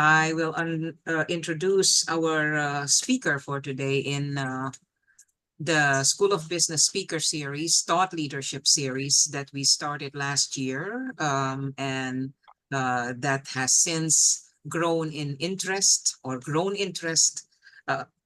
I will introduce our speaker for today in the School of Business Speaker Series, Thought Leadership Series that we started last year, and that has since grown in interest or grown interest,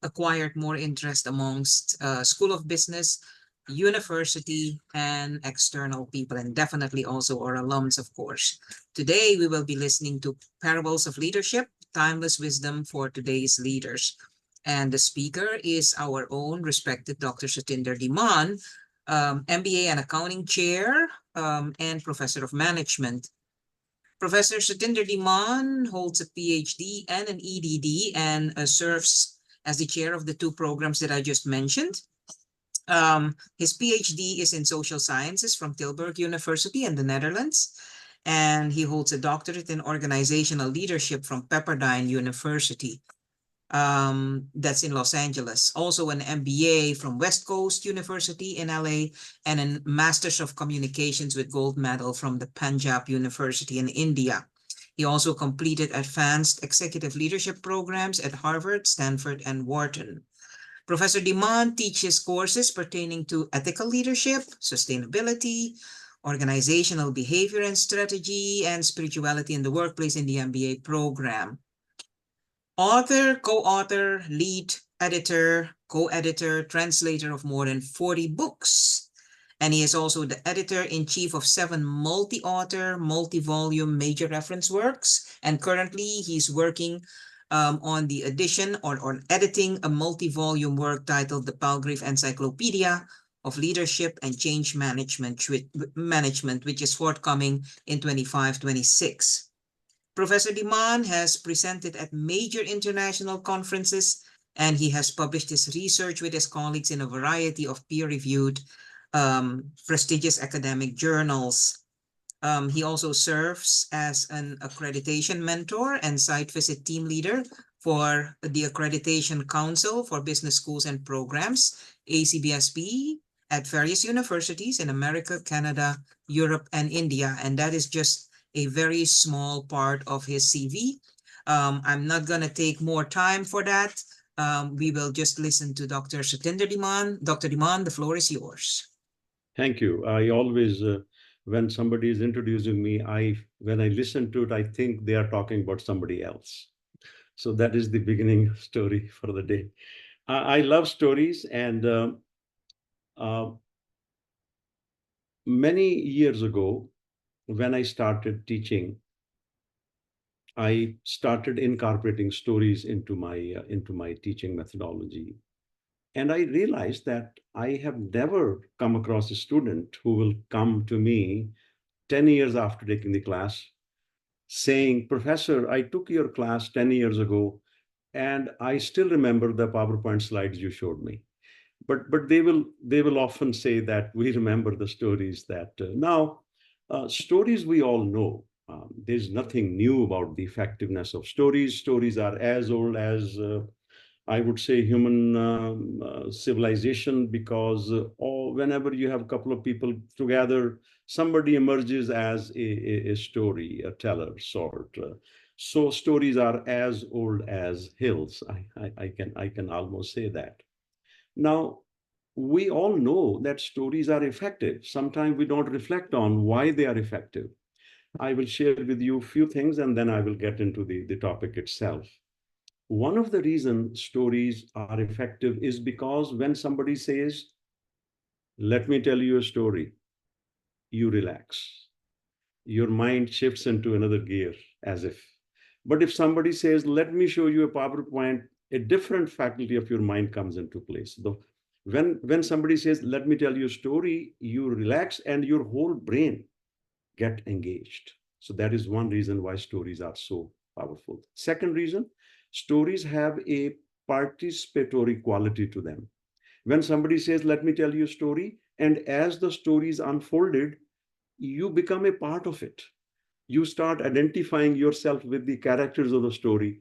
acquired more interest amongst School of Business, university, and external people, and definitely also our alums, of course. Today, we will be listening to Parables of Leadership, Timeless Wisdom for Today's Leaders. And the speaker is our own respected Dr. Satinder Dhiman, MBA and Accounting Chair and Professor of Management. Professor Satinder Dhiman holds a PhD and an EDD and serves as the chair of the two programs that I just mentioned. His PhD is in social sciences from Tilburg University in the Netherlands, and he holds a doctorate in organizational leadership from Pepperdine University. That's in Los Angeles. Also an MBA from West Coast University in LA, and a Masters of Communications with gold medal from the Punjab University in India. He also completed advanced executive leadership programs at Harvard, Stanford, and Wharton. Professor Dhiman teaches courses pertaining to ethical leadership, sustainability, organizational behavior and strategy, and spirituality in the workplace in the MBA program. Author, co-author, lead editor, co-editor, translator of more than 40 books. And he is also the editor-in-chief of 7 multi-author, multi-volume major reference works. And currently he's working on the edition or on editing a multi-volume work titled The Palgrave Encyclopedia of Leadership and Change Management, which is forthcoming in 25-26. Professor Dhiman has presented at major international conferences, and he has published his research with his colleagues in a variety of peer-reviewed prestigious academic journals. He also serves as an accreditation mentor and site visit team leader for the Accreditation Council for Business Schools and Programs, ACBSP, at various universities in America, Canada, Europe, and India. And that is just a very small part of his CV. I'm not going to take more time for that. We will just listen to Dr. Satinder Dhiman. Dr. Dhiman, the floor is yours. Thank you. I always, when somebody is introducing me, when I listen to it, I think they are talking about somebody else. So that is the beginning story for the day. I love stories, and many years ago, when I started teaching, I started incorporating stories into my teaching methodology. And I realized that I have never come across a student who will come to me 10 years after taking the class saying, Professor, I took your class 10 years ago, and I still remember the PowerPoint slides you showed me. But they will often say that we remember the stories that stories we all know. There's nothing new about the effectiveness of stories. Stories are as old as I would say human civilization, because whenever you have a couple of people together, somebody emerges as a story, a teller sort. So stories are as old as hills. I can almost say that. Now, we all know that stories are effective. Sometimes we don't reflect on why they are effective. I will share with you a few things, and then I will get into the topic itself. One of the reasons stories are effective is because when somebody says, let me tell you a story, you relax. Your mind shifts into another gear as if. But if somebody says, let me show you a PowerPoint, a different faculty of your mind comes into place. When somebody says, let me tell you a story, you relax and your whole brain get engaged. So that is one reason why stories are so powerful. Second reason, stories have a participatory quality to them. When somebody says, let me tell you a story, and as the story is unfolded, you become a part of it. You start identifying yourself with the characters of the story.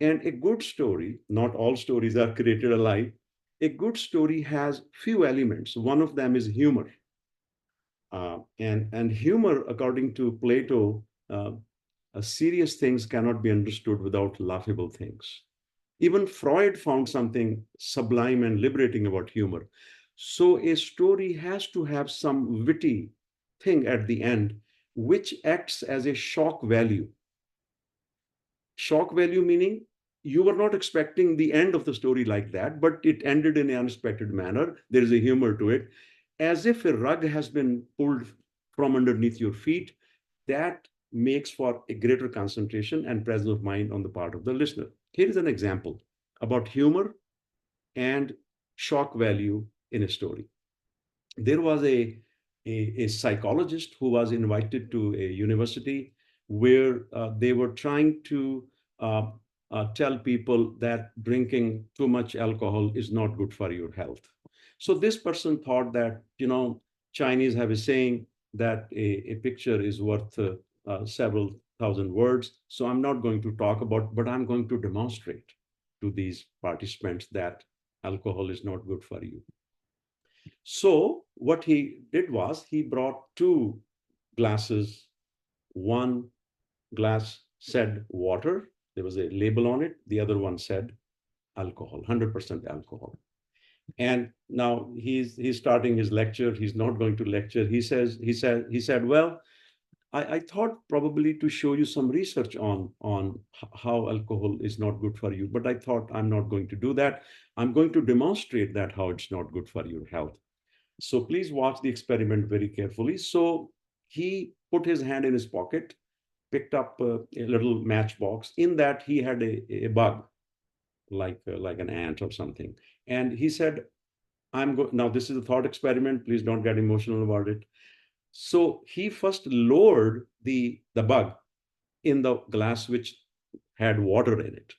And a good story, not all stories are created alike, a good story has few elements. One of them is humor. And humor, according to Plato, Serious things cannot be understood without laughable things. Even Freud found something sublime and liberating about humor. So a story has to have some witty thing at the end, which acts as a shock value. Shock value meaning you were not expecting the end of the story like that, but it ended in an unexpected manner. There is a humor to it, as if a rug has been pulled from underneath your feet. That makes for a greater concentration and presence of mind on the part of the listener. Here is an example about humor and shock value in a story. There was a psychologist who was invited to a university where they were trying to uh, tell people that drinking too much alcohol is not good for your health. So this person thought that, Chinese have a saying that a picture is worth several thousand words. So I'm not going to talk about, but I'm going to demonstrate to these participants that alcohol is not good for you. So what he did was he brought two glasses. One glass said water. There was a label on it. The other one said alcohol, 100% alcohol. And now he's starting his lecture. He's not going to lecture. He said, well, I thought probably to show you some research on how alcohol is not good for you, but I thought I'm not going to do that. I'm going to demonstrate that how it's not good for your health. So please watch the experiment very carefully. So he put his hand in his pocket, picked up a little matchbox. In that, he had a bug, like an ant or something. And he said, now this is a thought experiment. Please don't get emotional about it. So he first lowered the bug in the glass which had water in it.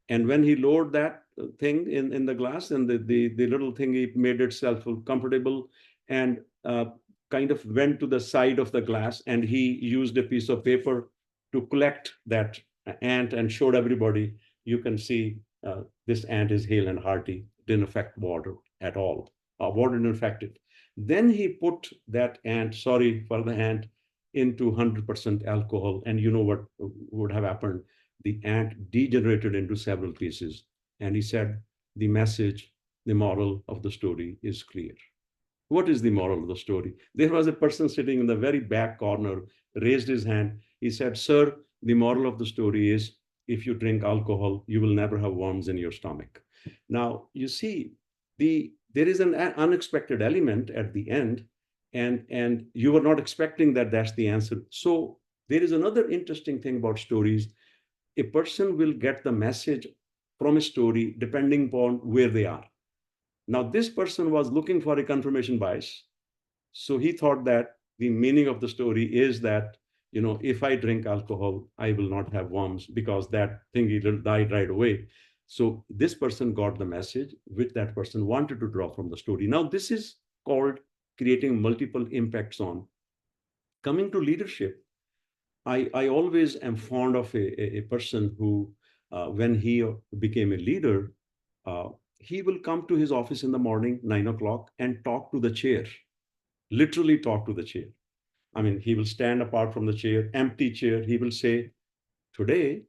And when he lowered that thing in the glass, and the little thingy made itself comfortable and kind of went to the side of the glass, and he used a piece of paper to collect that ant and showed everybody, you can see this ant is hale and hearty, didn't affect water at all. Water didn't affect it. Then he put that ant, sorry for the ant, into 100% alcohol. And you know what would have happened? The ant degenerated into several pieces. And he said, the message, the moral of the story is clear. What is the moral of the story? There was a person sitting in the very back corner, raised his hand. He said, sir, the moral of the story is if you drink alcohol, you will never have worms in your stomach. Now, you see, there is an unexpected element at the end, and you were not expecting that that's the answer. So there is another interesting thing about stories. A person will get the message from a story depending upon where they are. Now, this person was looking for a confirmation bias. So he thought that the meaning of the story is that, if I drink alcohol, I will not have worms because that thing died right away. So this person got the message which that person wanted to draw from the story. Now, this is called creating multiple impacts on. Coming to leadership, I always am fond of a person who, when he became a leader, uh, he will come to his office in the morning, 9 o'clock, and talk to the chair, literally talk to the chair. I mean, he will stand apart from the chair, empty chair. He will say, today,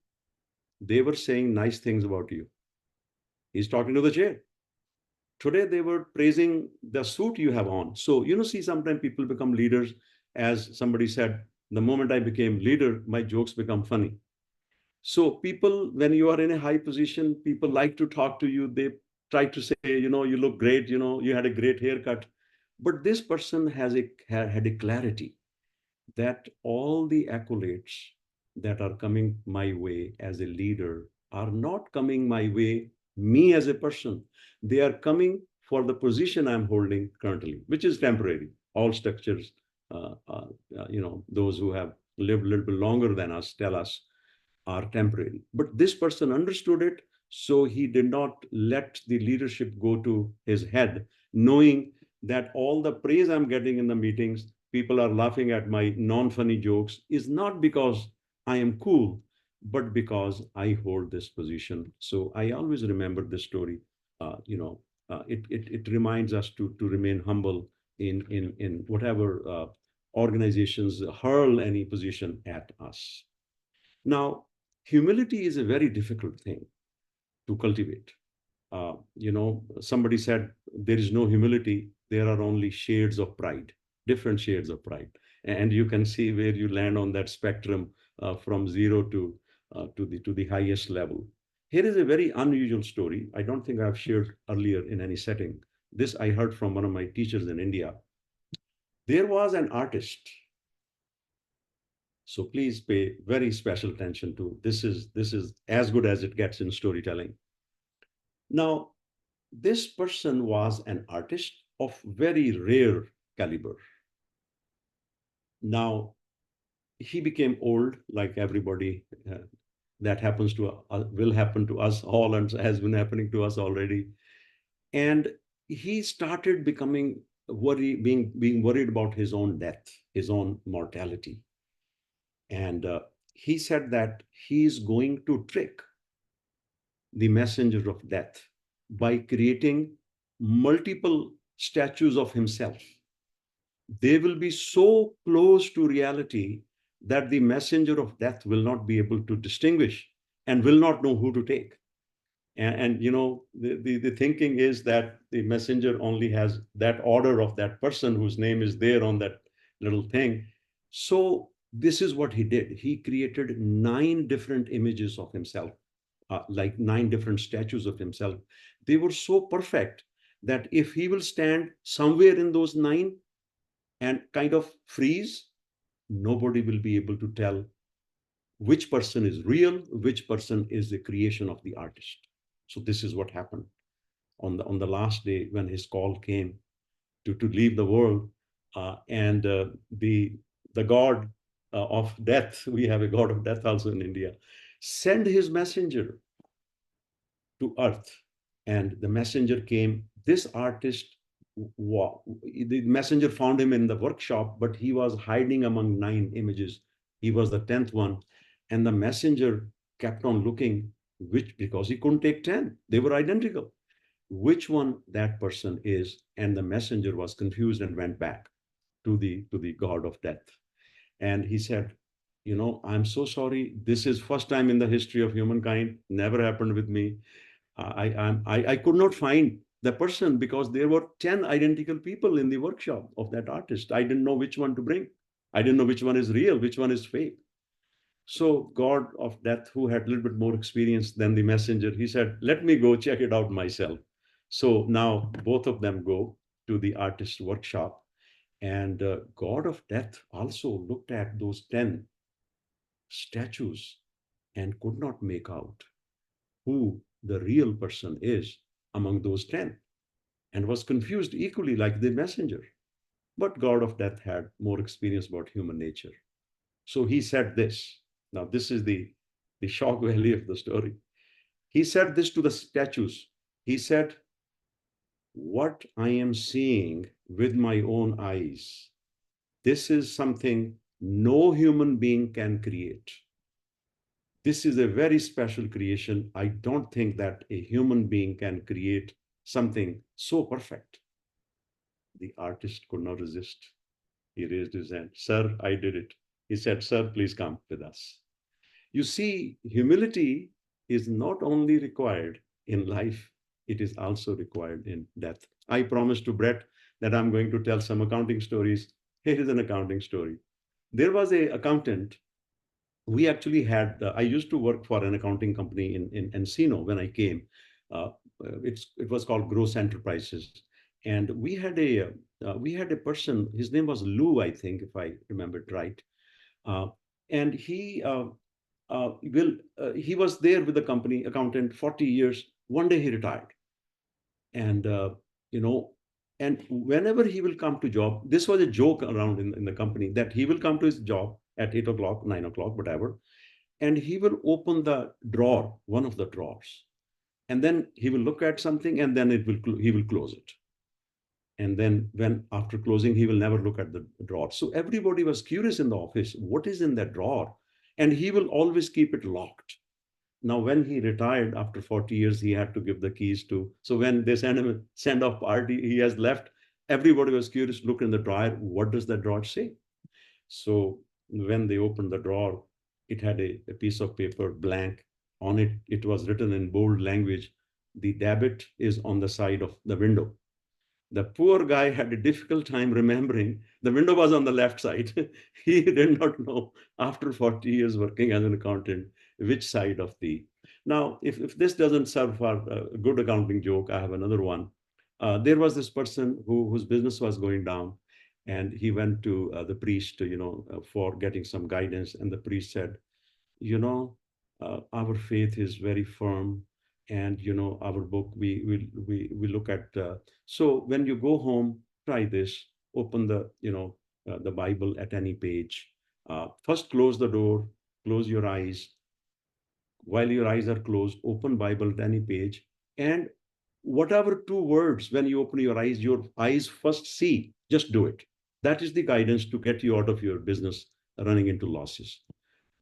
they were saying nice things about you. He's talking to the chair. Today, they were praising the suit you have on. So, see, sometimes people become leaders. As somebody said, the moment I became leader, my jokes become funny. So people, when you are in a high position, people like to talk to you. They try to say, you look great, you had a great haircut. But this person had a clarity that all the accolades that are coming my way as a leader are not coming my way, me as a person. They are coming for the position I'm holding currently, which is temporary. All structures, those who have lived a little bit longer than us tell us are temporary. But this person understood it, so he did not let the leadership go to his head, knowing that all the praise I'm getting in the meetings, people are laughing at my non funny jokes, is not because I am cool, but because I hold this position. So I always remember this story. It reminds us to remain humble in whatever organizations hurl any position at us. Now, humility is a very difficult thing to cultivate. Somebody said there is no humility, there are only shades of pride, different shades of pride. And you can see where you land on that spectrum, from zero to the highest level. Here is a very unusual story. I don't think I've shared earlier in any setting. This I heard from one of my teachers in India. There was an artist. So please pay very special attention to this is as good as it gets in storytelling. Now, this person was an artist of very rare caliber. Now, he became old, like everybody. That happens to will happen to us all, and has been happening to us already. And he started becoming being worried about his own death, his own mortality. And he said that he is going to trick the messenger of death by creating multiple statues of himself. They will be so close to reality that the messenger of death will not be able to distinguish and will not know who to take. The thinking is that the messenger only has that order of that person whose name is there on that little thing. So this is what he did. He created 9 different images of himself, like 9 different statues of himself. They were so perfect that if he will stand somewhere in those 9 and kind of freeze, nobody will be able to tell which person is real, which person is the creation of the artist. So this is what happened on the last day when his call came to leave the world, and the god of death. We have a god of death also in India. Send his messenger to earth, and the messenger came. This artist, the messenger found him in the workshop, but he was hiding among 9 images. He was the 10th one, and the messenger kept on looking, which, because he couldn't take 10, they were identical, which one that person is. And the messenger was confused and went back to the god of death. And he said, I'm so sorry, this is first time in the history of humankind, never happened with me. I could not find the person because there were 10 identical people in the workshop of that artist. I didn't know which one to bring. I didn't know which one is real, which one is fake. So God of death, who had a little bit more experience than the messenger, he said, let me go check it out myself. So now both of them go to the artist workshop, and God of death also looked at those 10 statues and could not make out who the real person is among those 10, and was confused equally like the messenger. But God of death had more experience about human nature. So he said this. Now, this is the shock value of the story. He said this to the statues. He said, what I am seeing with my own eyes, this is something no human being can create. This is a very special creation. I don't think that a human being can create something so perfect. The artist could not resist. He raised his hand. Sir, I did it. He said, sir, please come with us. You see, humility is not only required in life, it is also required in death. I promised to Brett that I'm going to tell some accounting stories. Here is an accounting story. There was an accountant. We actually had, I used to work for an accounting company in Encino when I came. Uh, it was called Gross Enterprises. And we had a person, his name was Lou, I think, if I remembered right. Uh, and he was there with the company, accountant, 40 years. One day he retired. And, you know, and whenever he will come to job, this was a joke around in the company that he will come to his job at 8 o'clock, 9 o'clock, whatever, and he will open the drawer, one of the drawers, and then he will look at something, and then he will close it. And then when after closing, he will never look at the drawer. So everybody was curious in the office, what is in that drawer? And he will always keep it locked. Now, when he retired after 40 years, he had to give the keys to. So when they send him a send-off party, he has left. Everybody was curious, look in the drawer. What does the drawer say? So when they opened the drawer, It had a piece of paper blank. On it, it was written in bold language, the debit is on the side of the window. The poor guy had a difficult time remembering the window was on the left side. He did not know after 40 years working as an accountant which side of the. Now, if this doesn't serve for a good accounting joke, I have another one. There was this person whose business was going down, and he went to the priest, for getting some guidance. And the priest said, you know, our faith is very firm, and our book we look at. So when you go home, try this. Open the Bible at any page. First, close the door, close your eyes. While your eyes are closed, open Bible at any page, and whatever two words when you open your eyes first see, just do it. That is the guidance to get you out of your business running into losses.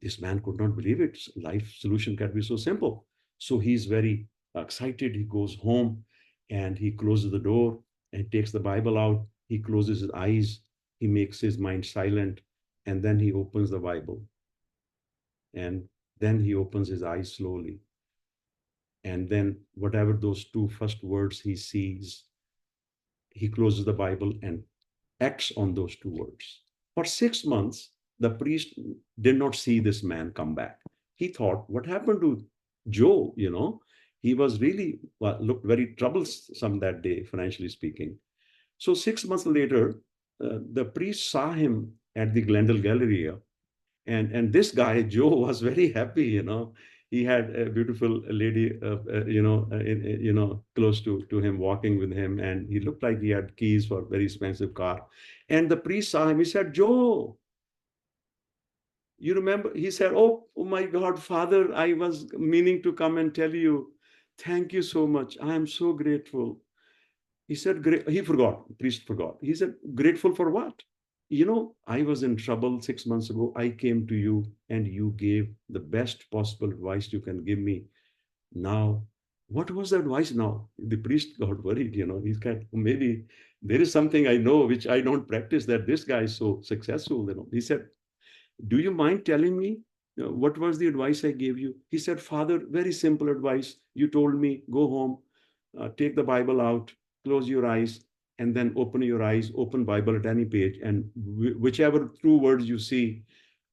This man could not believe it. Life solution can be so simple. So he's very excited. He goes home and he closes the door and takes the Bible out. He closes his eyes. He makes his mind silent. And then he opens the Bible. And then he opens his eyes slowly. And then whatever those two first words he sees, he closes the Bible and acts on those two words. For 6 months, the priest did not see this man come back. He thought, what happened to Joe? He was really looked very troublesome that day, financially speaking. So 6 months later, the priest saw him at the Glendale Galleria, and this guy Joe was very happy. He had a beautiful lady, close to him, walking with him, and he looked like he had keys for a very expensive car. And the priest saw him. He said, Joe, you remember? He said, oh my God, Father, I was meaning to come and tell you, thank you so much. I am so grateful. He said, great. He forgot. The priest forgot. He said, grateful for what? I was in trouble 6 months ago. I came to you and you gave the best possible advice you can give me. Now, what was the advice now? The priest got worried. He's kind maybe there is something I know which I don't practice, that this guy is so successful. He said, do you mind telling me what was the advice I gave you? He said, Father, very simple advice. You told me, go home, take the Bible out, close your eyes, and then open your eyes, open Bible at any page, and whichever true words you see,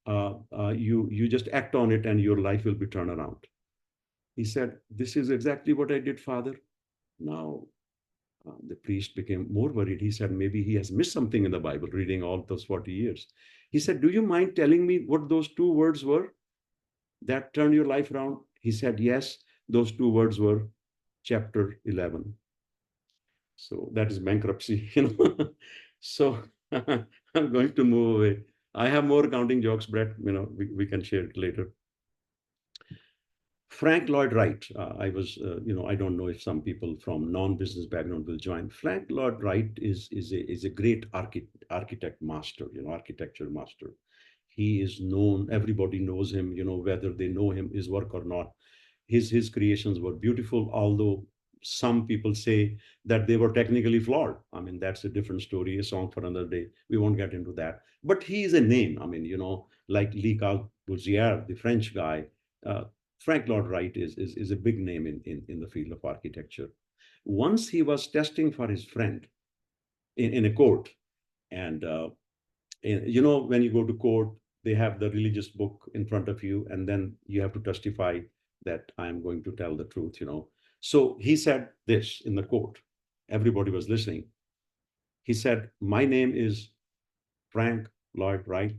you just act on it, and your life will be turned around. He said, this is exactly what I did, Father. Now, the priest became more worried. He said, maybe he has missed something in the Bible, reading all those 40 years. He said, do you mind telling me what those two words were that turned your life around? He said, yes, those two words were chapter 11. So that is bankruptcy. So I'm going to move away. I have more accounting jokes, Brett. We can share it later. Frank Lloyd Wright. I don't know if some people from non-business background will join. Frank Lloyd Wright is a great architect master, architecture master. He is known, everybody knows him, whether they know his work or not. His creations were beautiful, although some people say that they were technically flawed. I mean, that's a different story, a song for another day. We won't get into that. But he is a name. I mean, like Le Corbusier, the French guy. Uh, Frank Lloyd Wright is a big name in the field of architecture. Once he was testing for his friend in a court, and when you go to court, they have the religious book in front of you, and then you have to testify that I'm going to tell the truth. So he said this in the court. Everybody was listening. He said, my name is Frank Lloyd Wright,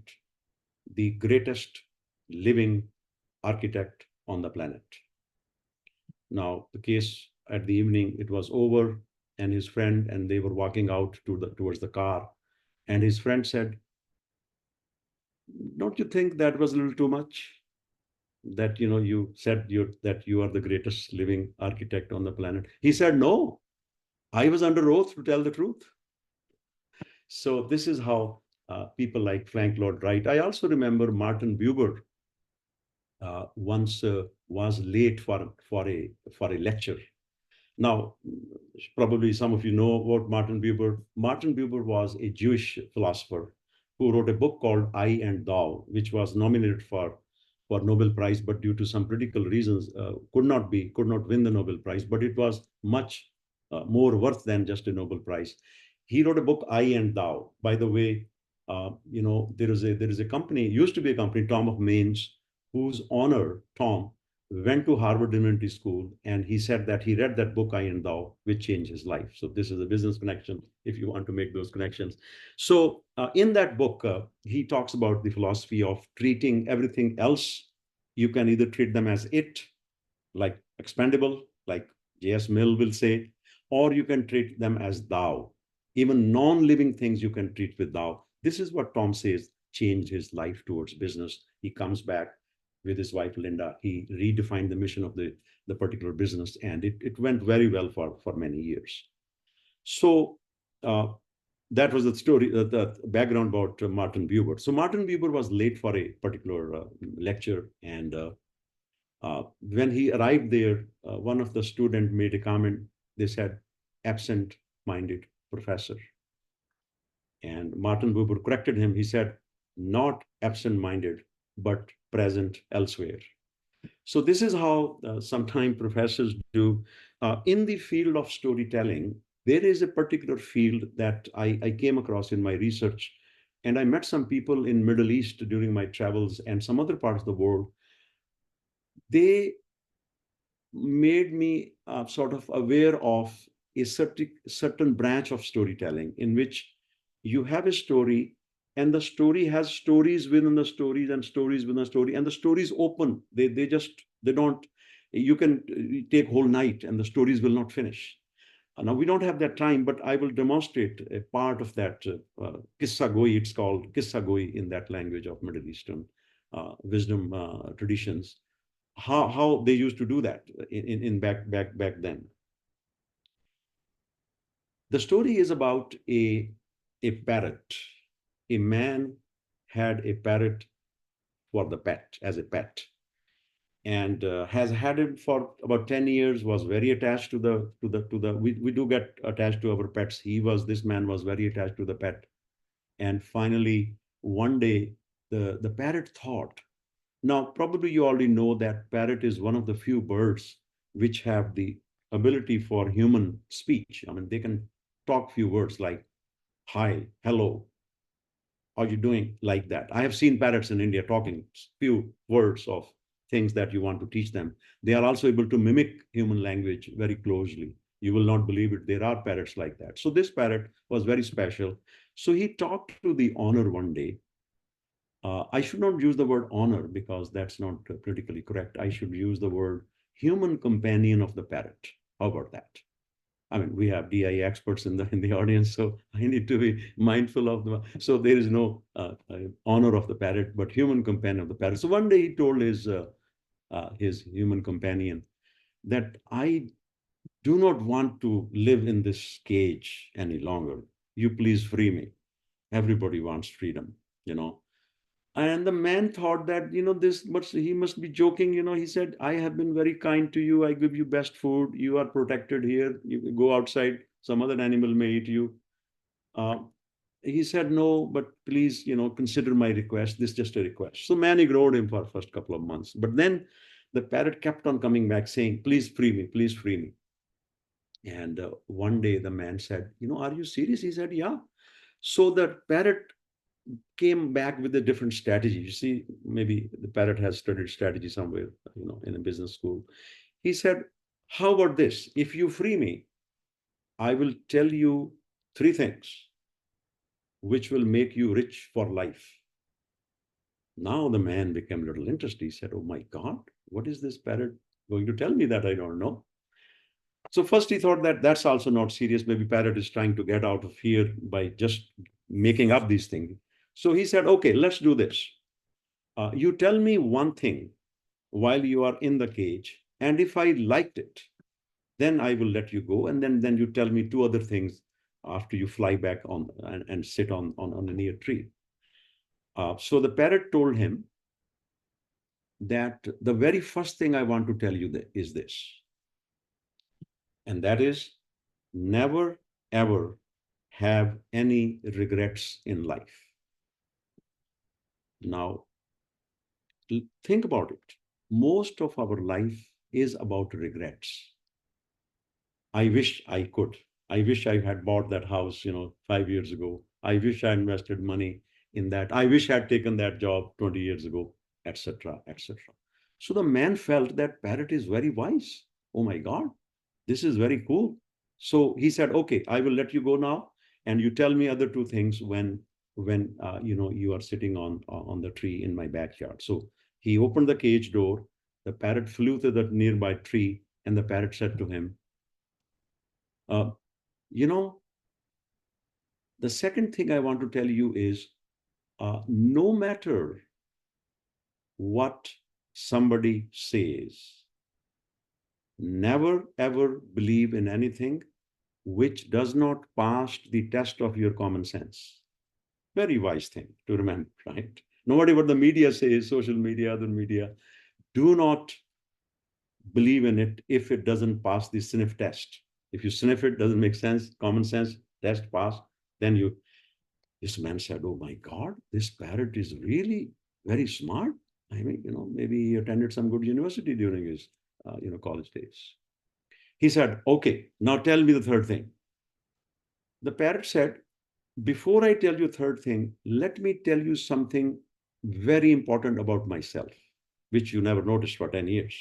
the greatest living architect on the planet. Now, the case at the evening, it was over, and his friend and they were walking out towards the car. And his friend said, don't you think that was a little too much? That, you said that you are the greatest living architect on the planet. He said, no, I was under oath to tell the truth. So this is how people like Frank Lloyd Wright. I also remember Martin Buber once was late for a lecture. Now, probably some of you know about Martin Buber. Martin Buber was a Jewish philosopher who wrote a book called I and Thou, which was nominated for for Nobel Prize, but due to some critical reasons, could not win the Nobel Prize. But it was much more worth than just a Nobel Prize. He wrote a book, I and Thou. By the way, there is a company, used to be a company, Tom of Mainz, whose owner, Tom, went to Harvard Divinity School, and he said that he read that book, I and Thou, which changed his life. So this is a business connection if you want to make those connections. So in that book, he talks about the philosophy of treating everything else. You can either treat them as it, like expendable, like J.S. Mill will say, or you can treat them as thou. Even non-living things you can treat with thou. This is what Tom says changed his life towards business. He comes back with his wife, Linda. He redefined the mission of the particular business, and it went very well for many years. So uh, that was the story, the background about Martin Buber. So Martin Buber was late for a particular lecture, and when he arrived there, one of the students made a comment. They said, absent-minded professor. And Martin Buber corrected him. He said, not absent-minded, but present elsewhere. So this is how sometimes professors do. In the field of storytelling, there is a particular field that I came across in my research. And I met some people in Middle East during my travels and some other parts of the world. They made me sort of aware of a certain branch of storytelling in which you have a story, and the story has stories within the stories and stories within the story, and the story is open. They don't, you can take whole night and the stories will not finish. Now we don't have that time, but I will demonstrate a part of that kissa goi. It's called kissa goi in that language of Middle Eastern wisdom traditions, how they used to do that in back then. The story is about a parrot. A man had a parrot for the pet, as a pet, and has had it for about 10 years, was very attached to the we do get attached to our pets. This man was very attached to the pet. And finally, one day, the parrot thought, now, probably you already know that parrot is one of the few birds which have the ability for human speech. I mean, they can talk few words like hi, hello, how you doing, like that. I have seen parrots in India talking few words of things that you want to teach them. They are also able to mimic human language very closely. You will not believe it. There are parrots like that. So this parrot was very special. So he talked to the owner one day. I should not use the word honor because that's not politically correct. I should use the word human companion of the parrot. How about that? I mean, we have DI experts in the audience, so I need to be mindful of the. So there is no honor of the parrot, but human companion of the parrot. So one day he told his human companion that I do not want to live in this cage any longer. You please free me. Everybody wants freedom, you know. And the man thought that, he must be joking. He said, I have been very kind to you. I give you best food. You are protected here. You go outside. Some other animal may eat you. Uh, he said, no, but please, consider my request. This is just a request. So man ignored him for first couple of months. But then the parrot kept on coming back saying, please free me. Please free me. And one day the man said, are you serious? He said, yeah. So the parrot came back with a different strategy. You see, maybe the parrot has studied strategy somewhere, in a business school. He said, how about this? If you free me, I will tell you three things which will make you rich for life. Now the man became a little interested. He said, oh my God, what is this parrot going to tell me that I don't know? So first he thought that that's also not serious. Maybe parrot is trying to get out of here by just making up these things. So he said, okay, let's do this. You tell me one thing while you are in the cage, and if I liked it, then I will let you go. And then you tell me two other things after you fly back on and sit on a near tree. So the parrot told him that the very first thing I want to tell you is this, and that is never, ever have any regrets in life. Now, think about it. Most of our life is about regrets. I wish I could. I wish I had bought that house, 5 years ago. I wish I invested money in that. I wish I had taken that job 20 years ago, etc., etc. So the man felt that parrot is very wise. Oh my God, this is very cool. So he said, okay, I will let you go now, and you tell me other two things when you are sitting on the tree in my backyard. So he opened the cage door. The parrot flew to the nearby tree, and the parrot said to him, uh, you know, the second thing I want to tell you is no matter what somebody says, never ever believe in anything which does not pass the test of your common sense. Very wise thing to remember, right? No matter what the media says, social media, other media, do not believe in it if it doesn't pass the sniff test. If you sniff it, doesn't make sense, common sense, test pass, then you. This man said, oh my God, this parrot is really very smart. I mean, maybe he attended some good university during his, college days. He said, okay, now tell me the third thing. The parrot said, before I tell you third thing, let me tell you something very important about myself, which you never noticed for 10 years.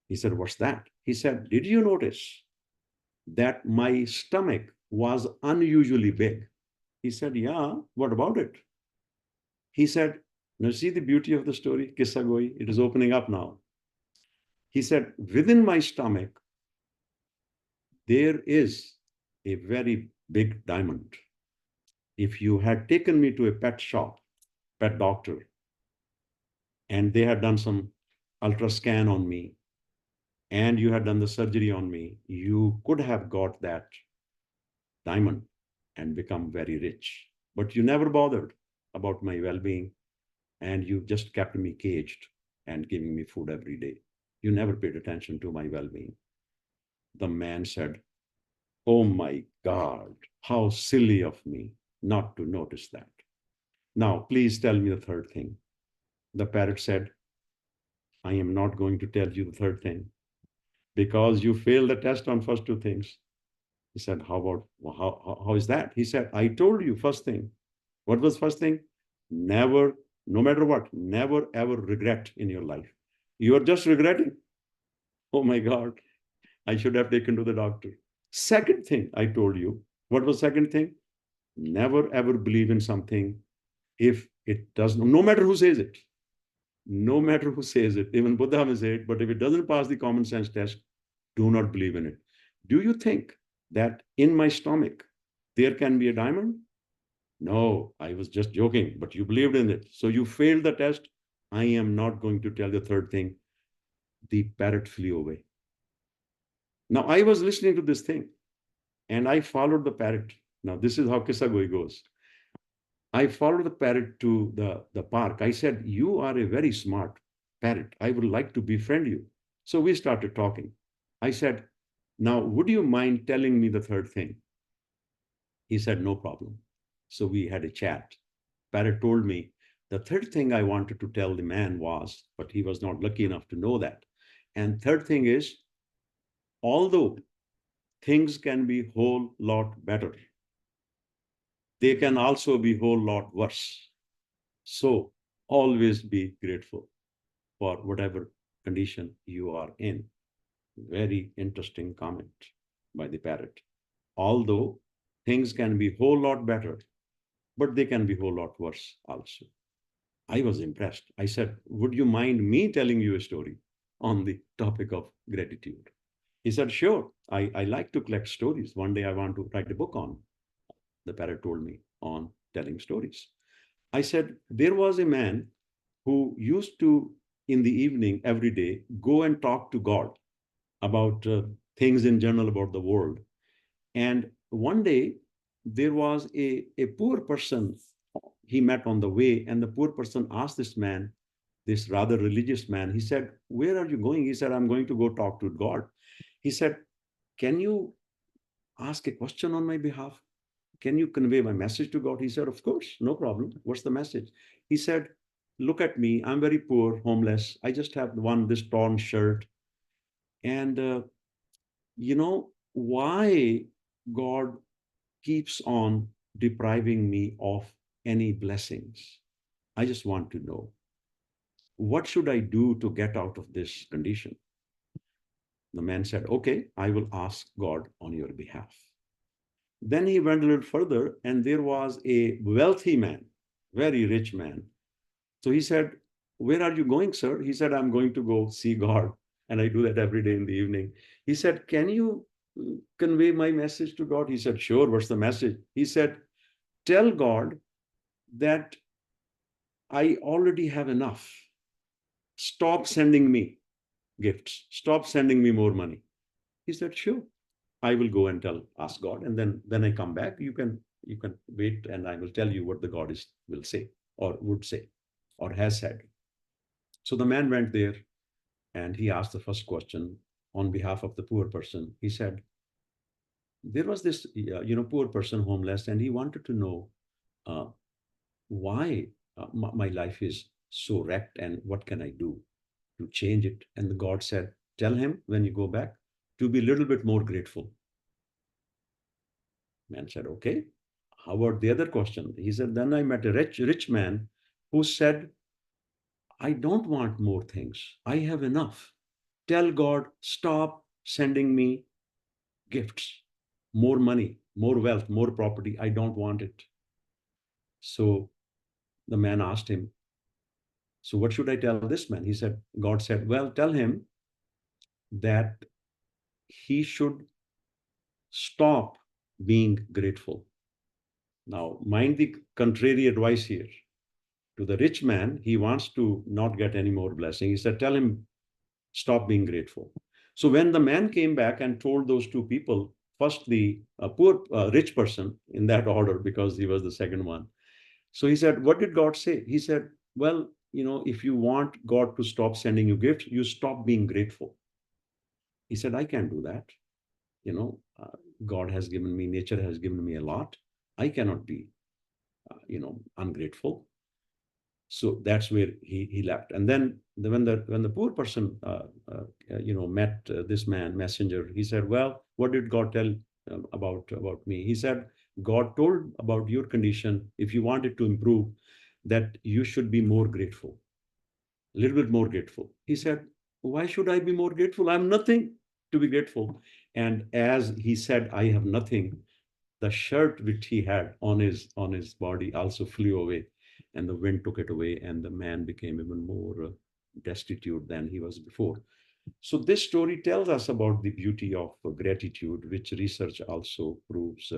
He said, what's that? He said, did you notice that my stomach was unusually big? He said, yeah, what about it? He said, now see the beauty of the story, Kissa Goi, it is opening up now. He said, within my stomach, there is a very big diamond. If you had taken me to a pet shop, pet doctor, and they had done some ultra scan on me, and you had done the surgery on me, you could have got that diamond and become very rich. But you never bothered about my well being, and you just kept me caged and giving me food every day. You never paid attention to my well being. The man said, oh my God, how silly of me not to notice that. Now, please tell me the third thing. The parrot said, I am not going to tell you the third thing because you failed the test on first two things. He said, how is that? He said, I told you first thing. What was first thing? Never, no matter what, never ever regret in your life. You are just regretting. Oh my God, I should have taken to the doctor. Second thing I told you, what was second thing? Never ever believe in something if it doesn't, no matter who says it. No matter who says it, even Buddha may say it, but if it doesn't pass the common sense test, do not believe in it. Do you think that in my stomach there can be a diamond? No, I was just joking, but you believed in it. So you failed the test. I am not going to tell the third thing. The parrot flew away. Now I was listening to this thing and I followed the parrot. Now this is how Kisagoi goes. I followed the parrot to the park. I said, you are a very smart parrot. I would like to befriend you. So we started talking. I said, now, would you mind telling me the third thing? He said, no problem. So we had a chat. Parrot told me the third thing I wanted to tell the man was, but he was not lucky enough to know that. And third thing is, although things can be whole lot better, they can also be whole lot worse. So always be grateful for whatever condition you are in. Very interesting comment by the parrot. Although things can be whole lot better, but they can be whole lot worse also. I was impressed. I said, would you mind me telling you a story on the topic of gratitude? He said, sure. I like to collect stories. One day I want to write a book on, the parrot told me, on telling stories. I said, there was a man who used to, in the evening every day, go and talk to God about things in general about the world. And one day, there was a poor person he met on the way, and the poor person asked this man, this rather religious man, he said, where are you going? He said, I'm going to go talk to God. He said, can you ask a question on my behalf? Can you convey my message to God? He said, of course, no problem. What's the message? He said, look at me. I'm very poor, homeless. I just have this torn shirt. And, why God keeps on depriving me of any blessings? I just want to know, what should I do to get out of this condition? The man said, okay, I will ask God on your behalf. Then he went a little further, and there was a wealthy man, very rich man. So he said, where are you going, sir? He said, I'm going to go see God. And I do that every day in the evening. He said, can you convey my message to God? He said, sure. What's the message? He said, tell God that I already have enough. Stop sending me gifts. Stop sending me more money. He said, sure. I will go and ask God, and then when I come back, you can wait, and I will tell you what the God will say, or would say, or has said. So the man went there, and he asked the first question on behalf of the poor person. He said, there was this poor person, homeless, and he wanted to know uh, why my life is so wrecked, and what can I do to change it. And the God said, tell him when you go back to be a little bit more grateful. Man said, okay. How about the other question? He said, then I met a rich man who said, I don't want more things. I have enough. Tell God, stop sending me gifts, more money, more wealth, more property. I don't want it. So the man asked him, so what should I tell this man? He said, God said, well, tell him that he should stop being grateful. Now, mind the contrary advice here. To the rich man, he wants to not get any more blessing. He said, tell him, stop being grateful. So when the man came back and told those two people, first the poor rich person in that order, because he was the second one. So he said, what did God say? He said, well, if you want God to stop sending you gifts, you stop being grateful. He said, I can't do that. You know, uh, God has given me, nature has given me a lot. I cannot be, ungrateful. So that's where he left. And then when the poor person met this man messenger, he said, well, what did God tell about me? He said, God told about your condition, if you want it to improve, that you should be more grateful, a little bit more grateful. He said, why should I be more grateful? I'm nothing to be grateful. And as he said, I have nothing, the shirt which he had on his body also flew away, and the wind took it away, and the man became even more destitute than he was before. So this story tells us about the beauty of gratitude, which research also proves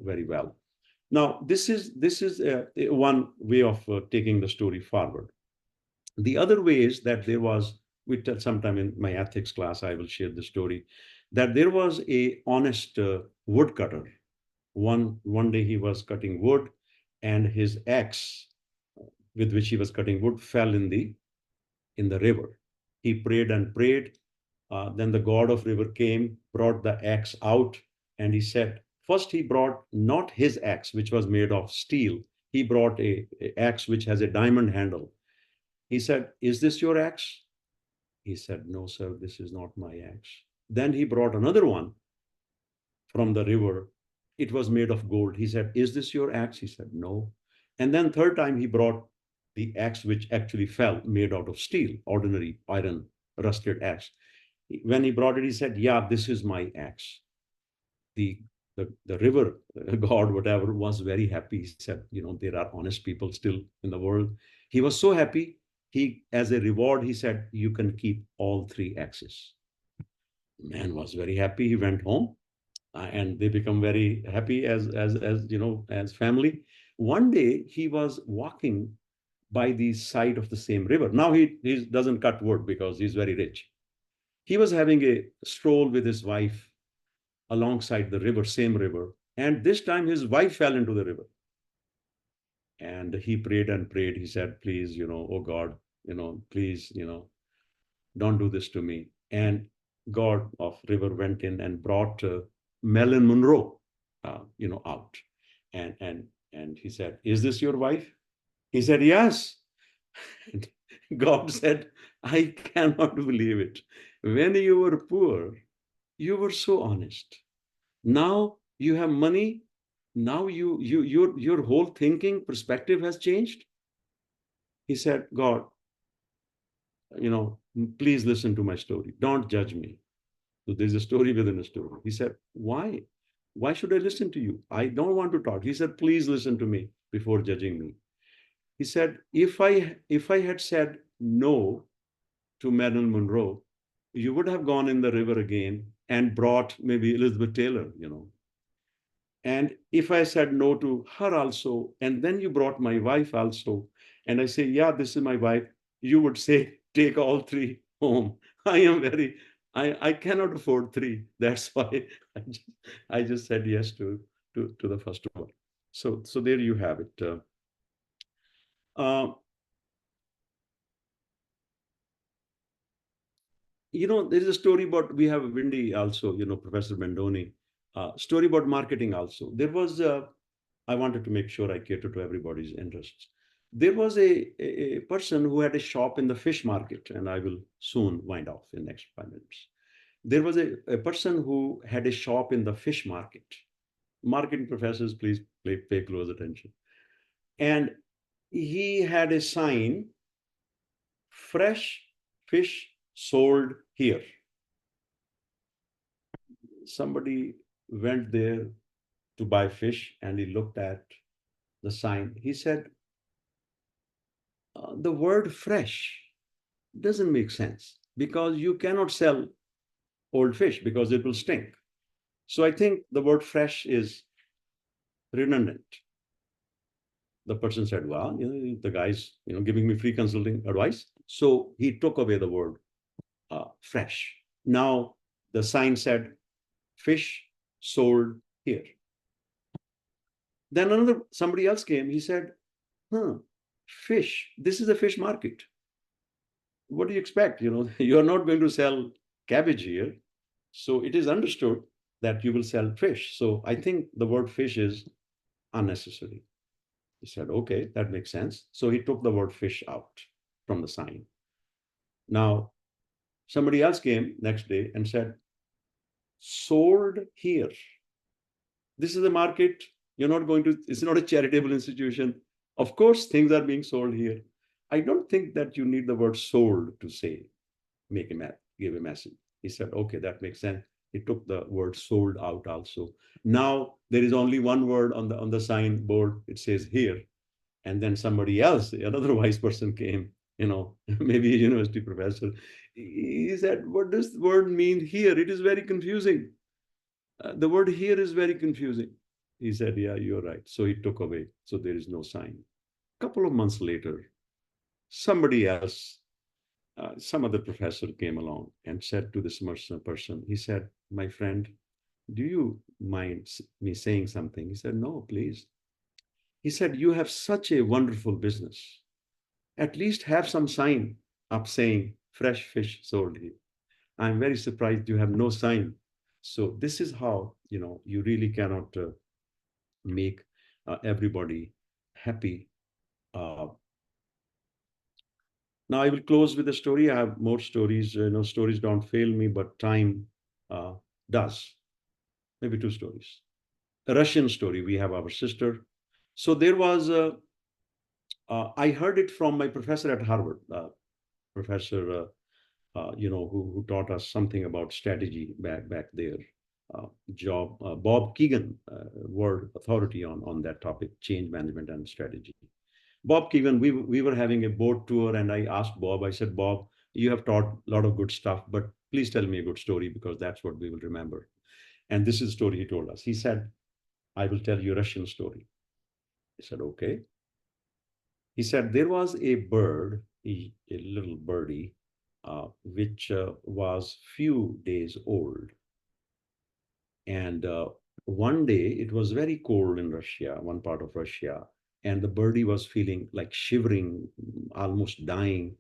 very well. Now this is one way of taking the story forward. The other way is that there was, we tell sometime in my ethics class, I will share the story, that there was a honest woodcutter. One day he was cutting wood, and his axe with which he was cutting wood fell in the river. He prayed and prayed. Then the god of river came, brought the axe out, and he said, first he brought not his axe, which was made of steel. He brought a axe which has a diamond handle. He said, is this your axe? He said, no, sir, this is not my axe. Then he brought another one from the river. It was made of gold. He said, is this your axe? He said, no. And then third time he brought the axe which actually fell, made out of steel, ordinary iron, rusted axe. When he brought it, he said, yeah, this is my axe. The river god, whatever, was very happy. He said, there are honest people still in the world. He was so happy. He, as a reward, he said, you can keep all three axes. Man was very happy. He went home, and they become very happy as family. One day he was walking by the side of the same river. Now he doesn't cut wood because he's very rich. He was having a stroll with his wife alongside the river, same river. And this time his wife fell into the river. And he prayed and prayed. He said, please, oh God, please, don't do this to me. And God of river went in and brought Marilyn Monroe, out. And he said, is this your wife? He said, yes. And God said, I cannot believe it. When you were poor, you were so honest. Now you have money. Now your whole thinking perspective has changed. He said, God, you know, please listen to my story. Don't judge me. So there's a story within a story. He said, why? Why should I listen to you? I don't want to talk. He said, please listen to me before judging me. He said, if I had said no to Marilyn Monroe, you would have gone in the river again and brought maybe Elizabeth Taylor, you know. And if I said no to her also, and then you brought my wife also, and I say, yeah, this is my wife, you would say, take all three home. I am very, I cannot afford three. That's why I just, I just said yes to the first one. So there you have it. Uh, there is a story about, we have Windy also, Professor Mendoni, story about marketing also. There was, I wanted to make sure I cater to everybody's interests. There was a person who had a shop in the fish market, and I will soon wind off in the next 5 minutes. There was a person who had a shop in the fish market. Marketing professors, please pay close attention. And he had a sign, fresh fish sold here. Somebody went there to buy fish and he looked at the sign. He said, the word fresh doesn't make sense because you cannot sell old fish because it will stink. So I think the word fresh is redundant. The person said, well, the guy's giving me free consulting advice. So he took away the word fresh. Now the sign said, fish sold here. Then somebody else came. He said, fish. This is a fish market. What do you expect? You're not going to sell cabbage here. So it is understood that you will sell fish. So I think the word fish is unnecessary. He said, okay, that makes sense. So he took the word fish out from the sign. Now, somebody else came next day and said, sold here. This is a market. You're not going to, it's not a charitable institution. Of course, things are being sold here. I don't think that you need the word sold to say, give a message. He said, okay, that makes sense. He took the word sold out also. Now there is only one word on the sign board. It says here. And then somebody else, another wise person came, maybe a university professor. He said, what does the word mean here? It is very confusing. The word here is very confusing. He said, yeah, you're right. So he took away. So there is no sign. A couple of months later, somebody else, some other professor came along and said to this person, he said, my friend, do you mind me saying something? He said, no, please. He said, you have such a wonderful business. At least have some sign up saying fresh fish sold here. I'm very surprised you have no sign. So this is how, you really cannot make everybody happy. Now I will close with a story. I have more stories. Stories don't fail me, but time uh, does. Maybe two stories. A Russian story. We have our sister. So there was I heard it from my professor at Harvard, Professor, who taught us something about strategy back there. Bob Keegan, world authority on that topic, change management and strategy. Bob Keegan, we were having a boat tour, and I asked Bob. I said, Bob, you have taught a lot of good stuff, but please tell me a good story because that's what we will remember. And this is the story he told us. He said, I will tell you a Russian story. I said, okay. He said there was a bird, a little birdie, which was few days old. And one day it was very cold in Russia, one part of Russia, and the birdie was feeling like shivering, almost dying,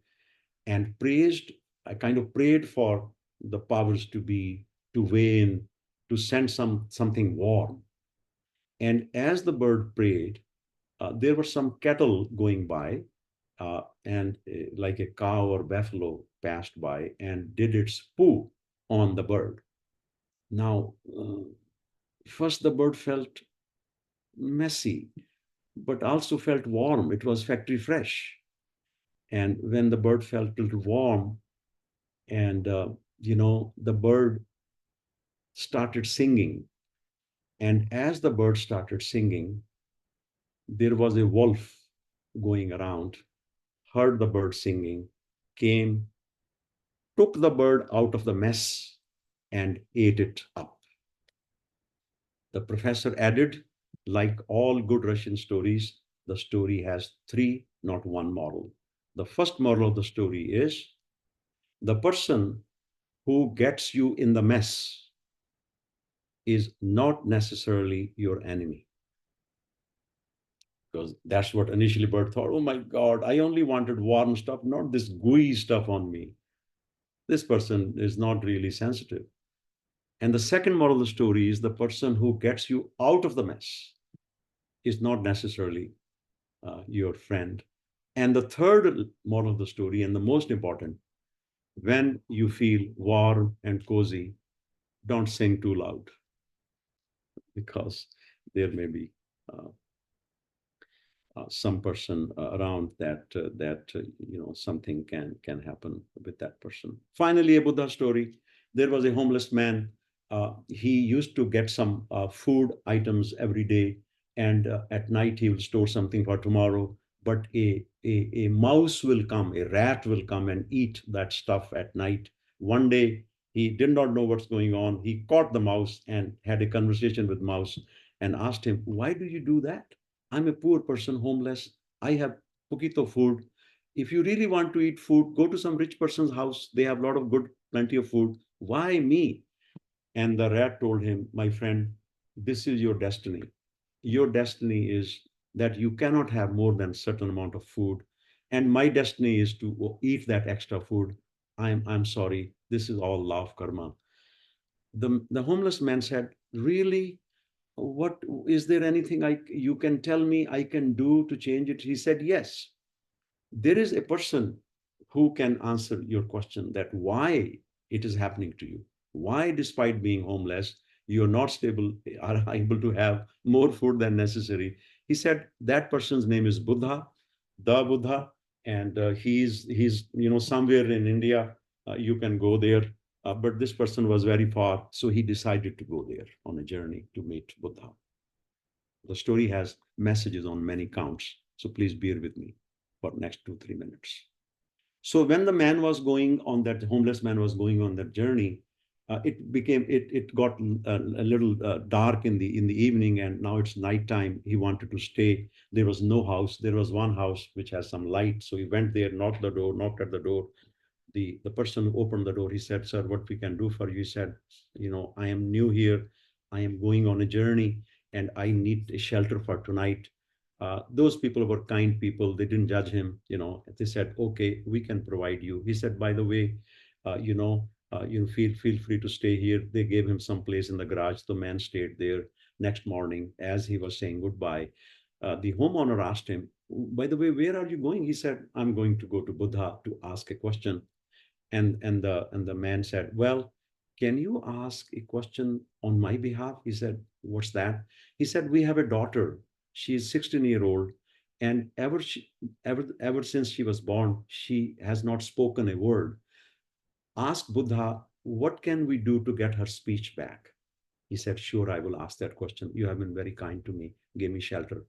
and I kind of prayed for the powers to weigh in, to send something warm. And as the bird prayed, there were some cattle going by, and like a cow or buffalo passed by and did its poo on the bird. Now, first the bird felt messy, but also felt warm. It was factory fresh. And when the bird felt a little warm, and the bird started singing. And as the bird started singing, there was a wolf going around, heard the bird singing, came, took the bird out of the mess, and ate it up. The professor added, like all good Russian stories, the story has three, not one moral. The first moral of the story is the person who gets you in the mess is not necessarily your enemy. Because that's what initially Bert thought. Oh my God, I only wanted warm stuff, not this gooey stuff on me. This person is not really sensitive. And the second moral of the story is the person who gets you out of the mess is not necessarily your friend. And the third moral of the story, and the most important, when you feel warm and cozy, don't sing too loud because there may be uh, some person around that something can happen with that person. Finally, a Buddha story. There was a homeless man. He used to get some food items every day, and at night he will store something for tomorrow. But a mouse will come, a rat will come and eat that stuff at night. One day he did not know what's going on. He caught the mouse and had a conversation with mouse and asked him, "Why do you do that? I'm a poor person, homeless. I have poquito food. If you really want to eat food, go to some rich person's house. They have a lot of good, plenty of food. Why me?" And the rat told him, "My friend, this is your destiny. Your destiny is that you cannot have more than a certain amount of food. And my destiny is to eat that extra food. I'm sorry. This is all law of karma." The homeless man said, "Really? What is there anything you can tell me I can do to change it?" He said, "Yes, there is a person who can answer your question that why it is happening to you. Why, despite being homeless, you're not stable, are able to have more food than necessary." He said that person's name is Buddha, the Buddha, and he's somewhere in India. You can go there. But this person was very far, so he decided to go there on a journey to meet Buddha. The story has messages on many counts, so please bear with me for next 2-3 minutes. So when the man was going on that homeless man was going on that journey, it got a little dark in the evening, and now it's nighttime. He wanted to stay. There was no house. There was one house which has some light, so he went there, knocked at the door. The person who opened the door, he said, "Sir, what we can do for you?" He said, "I am new here. I am going on a journey, and I need a shelter for tonight." Those people were kind people. They didn't judge him. They said, "Okay, we can provide you." He said, "By the way, feel free to stay here." They gave him some place in the garage. The man stayed there. Next morning, as he was saying goodbye, the homeowner asked him, "By the way, where are you going?" He said, "I'm going to go to Buddha to ask a question." And the man said, "Well, can you ask a question on my behalf?" He said, "What's that?" He said, "We have a daughter. She is 16-year-old, and ever since she was born, she has not spoken a word. Ask Buddha, what can we do to get her speech back?" He said, "Sure, I will ask that question. You have been very kind to me, gave me shelter."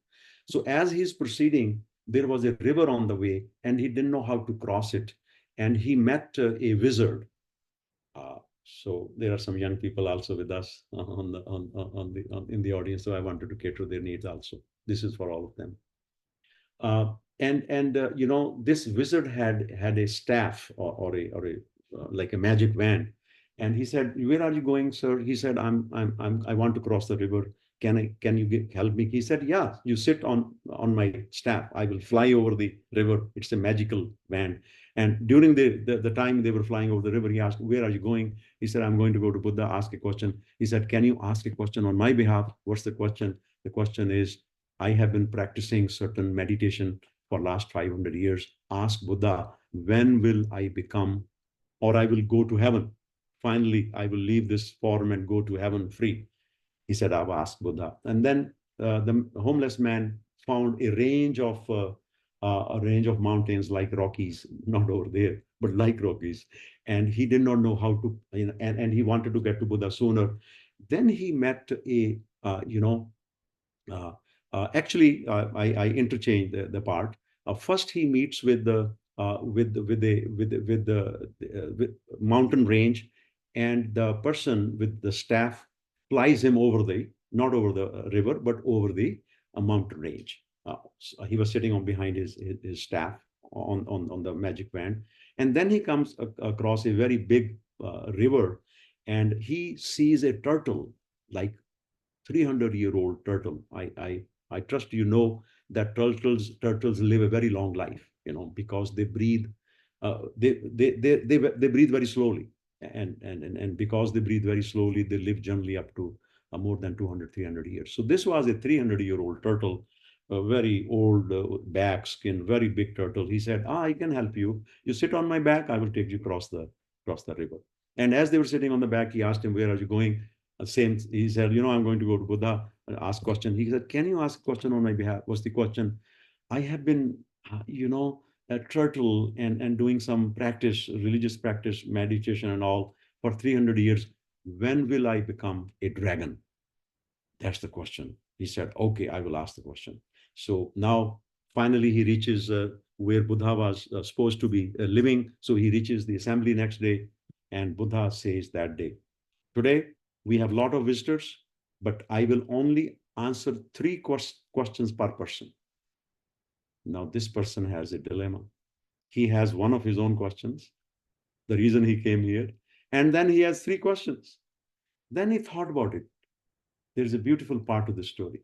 So as he's proceeding, there was a river on the way, and he didn't know how to cross it. And he met a wizard. So there are some young people also with us in the audience. So I wanted to cater their needs also. This is for all of them. And this wizard had a staff or a like a magic wand. And he said, "Where are you going, sir?" He said, I want to cross the river. Can you help me?" He said, "Yeah, you sit on my staff. I will fly over the river. It's a magical wand." And during the time they were flying over the river, he asked, "Where are you going?" He said, "I'm going to go to Buddha, ask a question." He said, "Can you ask a question on my behalf?" "What's the question?" "The question is, I have been practicing certain meditation for last 500 years. Ask Buddha, when will I become, or I will go to heaven? Finally, I will leave this form and go to heaven free. He said, I've asked Buddha. And then the homeless man found a range of mountains like Rockies, not over there, but like Rockies. And he did not know how to, and he wanted to get to Buddha sooner. Then he met a, uh, I interchange the part. First, he meets with the with mountain range, and the person with the staff flies him over the not over the river, but over the mountain range. So he was sitting on behind his staff on the magic wand, and then he comes across a very big river, and he sees a turtle like 300-year-old turtle. I trust that turtles live a very long life, because they breathe, they breathe very slowly, and because they breathe very slowly, they live generally up to more than 200, 300 years. So this was a 300-year-old turtle, a very old back skin, very big turtle. He said, I can help you. You sit on my back, I will take you across the river. And as they were sitting on the back, he asked him, where are you going? Same, he said, I'm going to go to Buddha and ask question. He said, can you ask a question on my behalf? What's the question? I have been, a turtle and doing some practice, religious practice, meditation and all for 300 years. When will I become a dragon? That's the question. He said, okay, I will ask the question. So now finally he reaches where Buddha was supposed to be living. So he reaches the assembly next day, and Buddha says that day, today, we have a lot of visitors, but I will only answer 3 questions per person. Now, this person has a dilemma. He has one of his own questions, the reason he came here, and then he has 3 questions. Then he thought about it. There's a beautiful part of the story.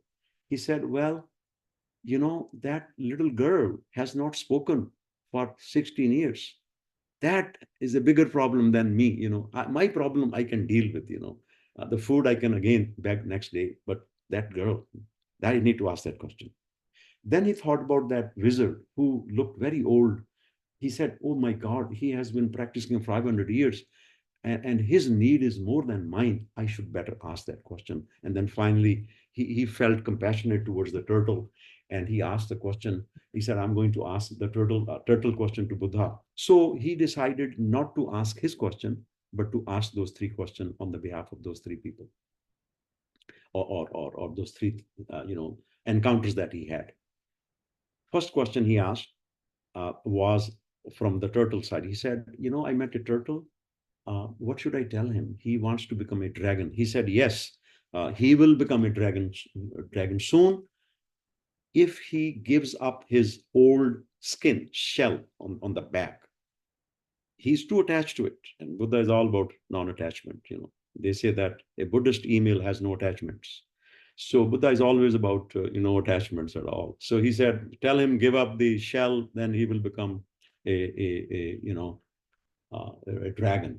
He said, well, that little girl has not spoken for 16 years. That is a bigger problem than me. My problem I can deal with. The food I can again beg next day, but that girl, I need to ask that question. Then he thought about that wizard who looked very old. He said, oh my God, he has been practicing 500 years, and his need is more than mine. I should better ask that question. And then finally, he felt compassionate towards the turtle, and he asked the question. He said, I'm going to ask the turtle question to Buddha. So he decided not to ask his question, but to ask those 3 questions on the behalf of those 3 people, or those 3 encounters that he had. First question he asked was from the turtle side. He said, I met a turtle. What should I tell him? He wants to become a dragon. He said, yes, he will become a dragon soon if he gives up his old skin shell on the back. He's too attached to it. And Buddha is all about non-attachment. They say that a Buddhist email has no attachments. So Buddha is always about no attachments at all. So he said, tell him give up the shell, then he will become a dragon.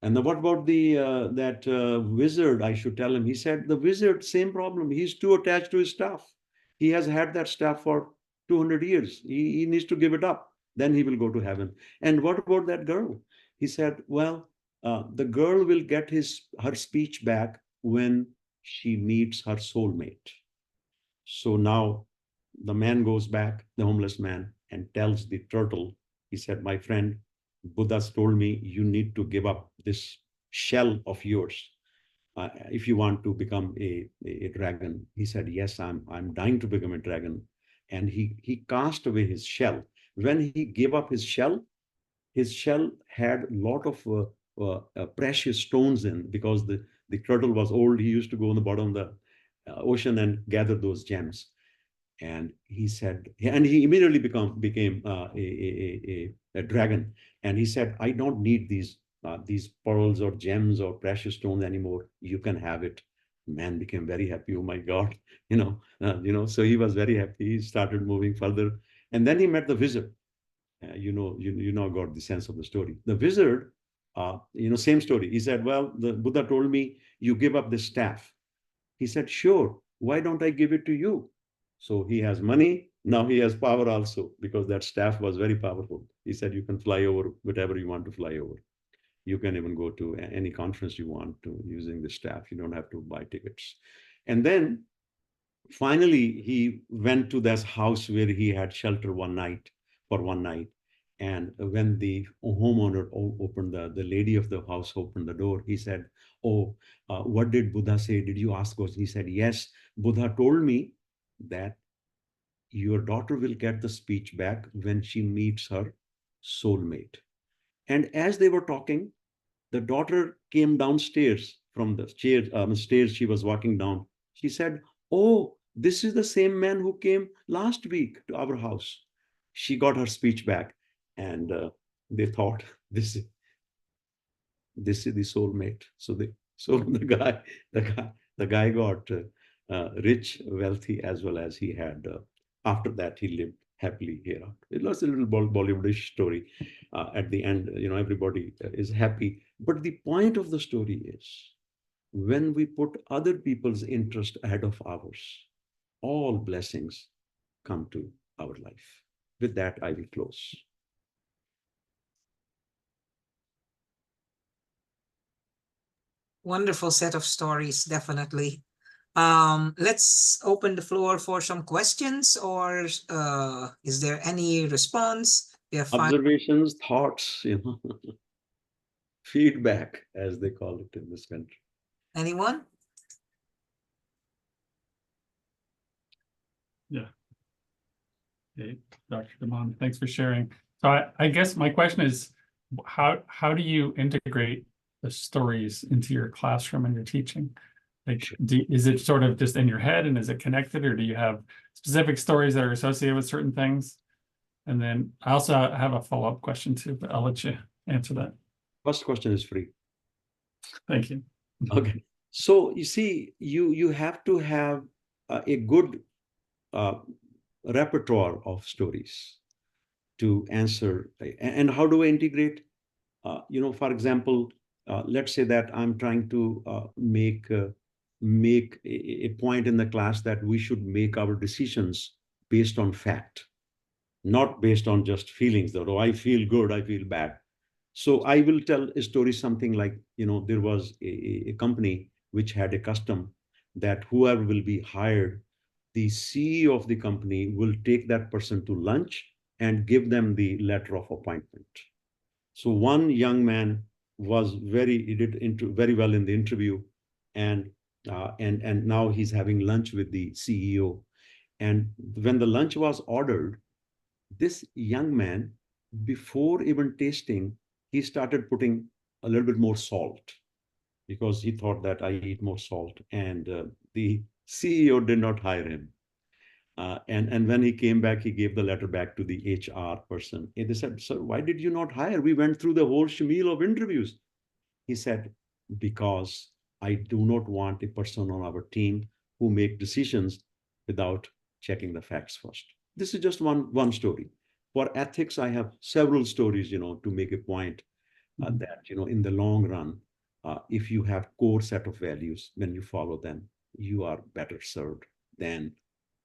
And then what about that wizard? I should tell him. He said the wizard, same problem. He's too attached to his staff. He has had that staff for 200 years. He needs to give it up. Then he will go to heaven. And what about that girl? He said, well, the girl will get her speech back when she meets her soulmate. So now the man goes back, the homeless man, and tells the turtle, he said, my friend, Buddha's told me you need to give up this shell of yours if you want to become a dragon. He said, yes, I'm dying to become a dragon. And he cast away his shell. When he gave up his shell had a lot of precious stones in, because the turtle was old. He used to go on the bottom of the ocean and gather those gems. And he said, and he immediately became a dragon. And he said, I don't need these pearls or gems or precious stones anymore. You can have it. Man became very happy. Oh my God, So he was very happy. He started moving further, and then he met the wizard. You now got the sense of the story. The wizard, same story. He said, well, the Buddha told me you give up the staff. He said, sure. Why don't I give it to you? So he has money. Now he has power also, because that staff was very powerful. He said, you can fly over whatever you want to fly over. You can even go to any conference you want to using the staff. You don't have to buy tickets. And then finally, he went to this house where he had shelter for one night. And when the homeowner opened the lady of the house opened the door, he said, oh, what did Buddha say? Did you ask us? He said, yes, Buddha told me that your daughter will get the speech back when she meets her soulmate. And as they were talking, the daughter came downstairs from the stairs she was walking down. She said, oh, this is the same man who came last week to our house. She got her speech back, and they thought, this is the soulmate. So the guy got rich, wealthy, as well as he had. After that, he lived happily here. It was a little Bollywoodish story. At the end, everybody is happy. But the point of the story is, when we put other people's interest ahead of ours, all blessings come to our life. With that, I will close. Wonderful set of stories, definitely. Let's open the floor for some questions, or is there any response? We have Observations, thoughts, feedback, as they call it in this country. anyone? Yeah. Okay, Dr. Dhiman, thanks for sharing. So I guess my question is, how do you integrate the stories into your classroom and your teaching? Like, is it sort of just in your head, and is it connected, or do you have specific stories that are associated with certain things? And then I also have a follow-up question too, but I'll let you answer that. First question is free. Thank you. Okay. So you see, you have to have a good repertoire of stories to answer. And how do I integrate? For example, let's say that I'm trying to make a point in the class that we should make our decisions based on fact, not based on just feelings. Though I feel good, I feel bad. So I will tell a story, something like, there was a company which had a custom that whoever will be hired, the CEO of the company will take that person to lunch and give them the letter of appointment. So one young man he did very well in the interview, and now he's having lunch with the CEO. And when the lunch was ordered, this young man, before even tasting, he started putting a little bit more salt, because he thought that I eat more salt. And the CEO did not hire him. And when he came back, he gave the letter back to the HR person. And they said, sir, why did you not hire? We went through the whole shmeal of interviews. He said, because I do not want a person on our team who make decisions without checking the facts first. This is just one story. For ethics, I have several stories, to make a point that, in the long run, if you have core set of values, when you follow them, you are better served than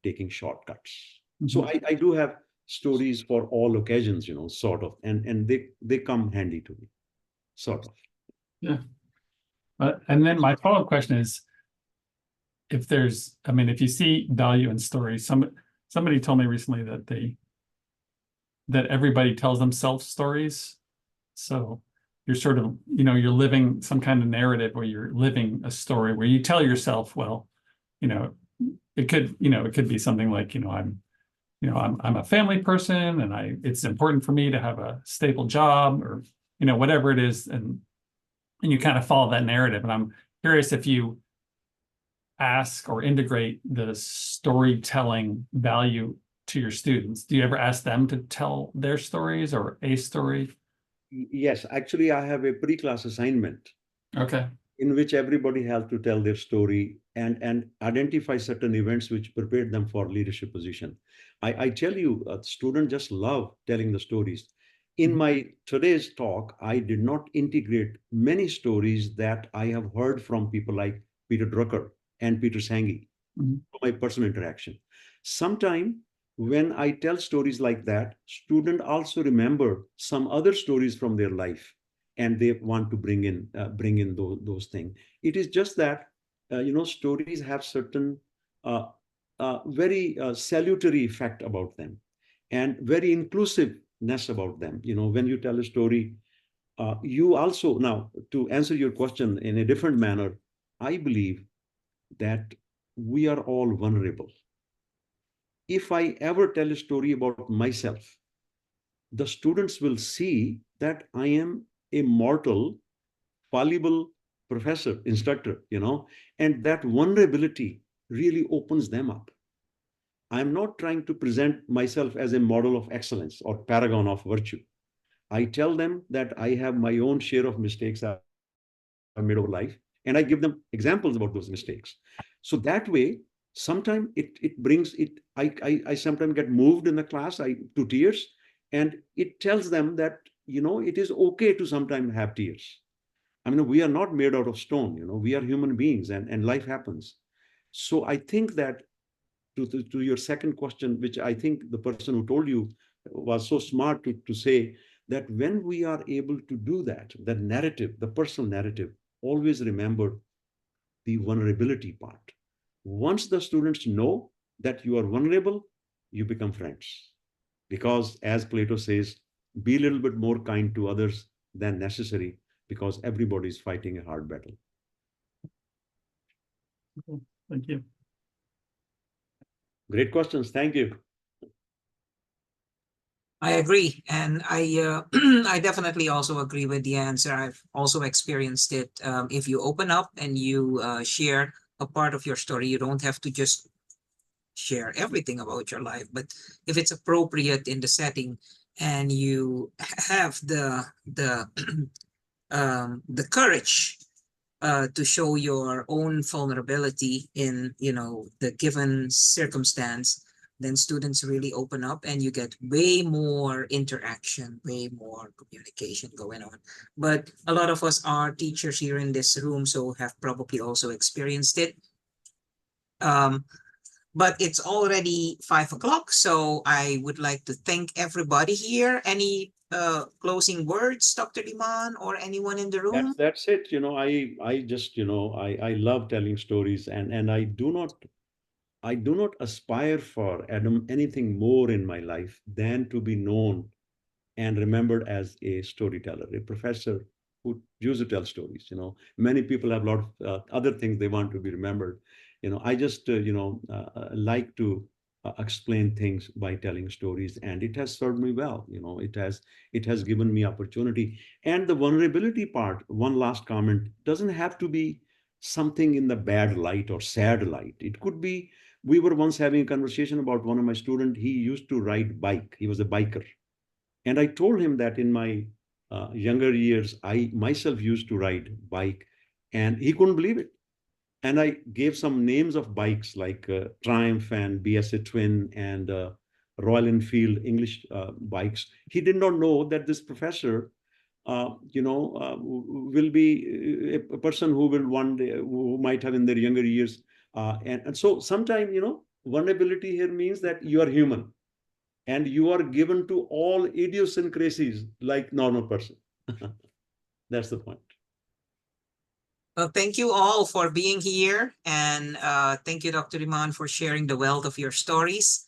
taking shortcuts. So I do have stories for all occasions, sort of, and they come handy to me, sort of. Yeah. And then my follow-up question is, if you see value in stories, somebody told me recently that everybody tells themselves stories. So you're sort of, you're living some kind of narrative, where you're living a story where you tell yourself, well, it could be something like, I'm a family person, and it's important for me to have a stable job, or, whatever it is. And you kind of follow that narrative. And I'm curious if you ask or integrate the storytelling value to your students. Do you ever ask them to tell their stories or a story? Yes, actually, I have a pre-class assignment. Okay. In which everybody has to tell their story and identify certain events which prepared them for leadership position. I tell you, students just love telling the stories. In my today's talk, I did not integrate many stories that I have heard from people like Peter Drucker and Peter Senge, my personal interaction. Sometime when I tell stories like that, students also remember some other stories from their life, and they want to bring in those things. It is just that stories have certain very salutary effect about them, and very inclusiveness about them. When you tell a story, you also, now to answer your question in a different manner, I believe that we are all vulnerable. If I ever tell a story about myself, the students will see that I am a mortal, fallible professor, instructor, and that vulnerability really opens them up. I'm not trying to present myself as a model of excellence or paragon of virtue. I tell them that I have my own share of mistakes I've made over life, and I give them examples about those mistakes. So that way, sometimes it brings it. I sometimes get moved in the class to tears, and it tells them that it is okay to sometimes have tears. I mean, we are not made out of stone. We are human beings, and life happens. So I think that to your second question, which I think the person who told you was so smart to say, that when we are able to do that, the narrative, the personal narrative, always remember the vulnerability part. Once the students know that you are vulnerable, you become friends. Because as Plato says, be a little bit more kind to others than necessary, because everybody is fighting a hard battle. Thank you. Great questions. Thank you. I agree, and I I definitely also agree with the answer. I've also experienced it. If you open up and you share a part of your story, you don't have to just share everything about your life, but if it's appropriate in the setting, and you have the courage to show your own vulnerability in the given circumstance, then students really open up, and you get way more interaction, way more communication going on. But a lot of us are teachers here in this room, so have probably also experienced it. But it's already 5 o'clock, so I would like to thank everybody here. Any closing words, Dr. Dhiman, or anyone in the room? That's it. I just, I love telling stories, and I do not aspire for anything more in my life than to be known and remembered as a storyteller, a professor who used to tell stories. Many people have a lot of other things they want to be remembered. I just like to explain things by telling stories, and it has served me well. It has given me opportunity. And the vulnerability part, one last comment, doesn't have to be something in the bad light or sad light. It could be, we were once having a conversation about one of my students. He used to ride bike. He was a biker. And I told him that in my younger years, I myself used to ride bike, and he couldn't believe it. And I gave some names of bikes like Triumph and BSA Twin and Royal Enfield English bikes. He did not know that this professor, will be a person who will one day, who might have in their younger years. And so sometimes, vulnerability here means that you are human, and you are given to all idiosyncrasies like normal person. That's the point. Well, thank you all for being here, and thank you, Dr. Dhiman, for sharing the wealth of your stories.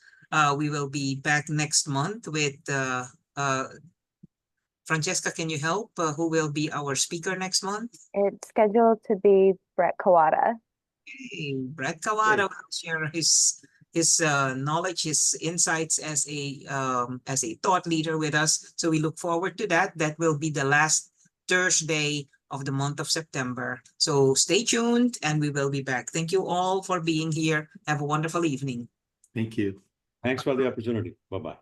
We will be back next month with Francesca. Can you help? Who will be our speaker next month? It's scheduled to be Brett Kawada. Hey, Brett Kawada will share his knowledge, his insights as a thought leader with us. So we look forward to that. That will be the last Thursday of the month of September. So stay tuned, and we will be back. Thank you all for being here. Have a wonderful evening. Thank you. Thanks for the opportunity. Bye-bye.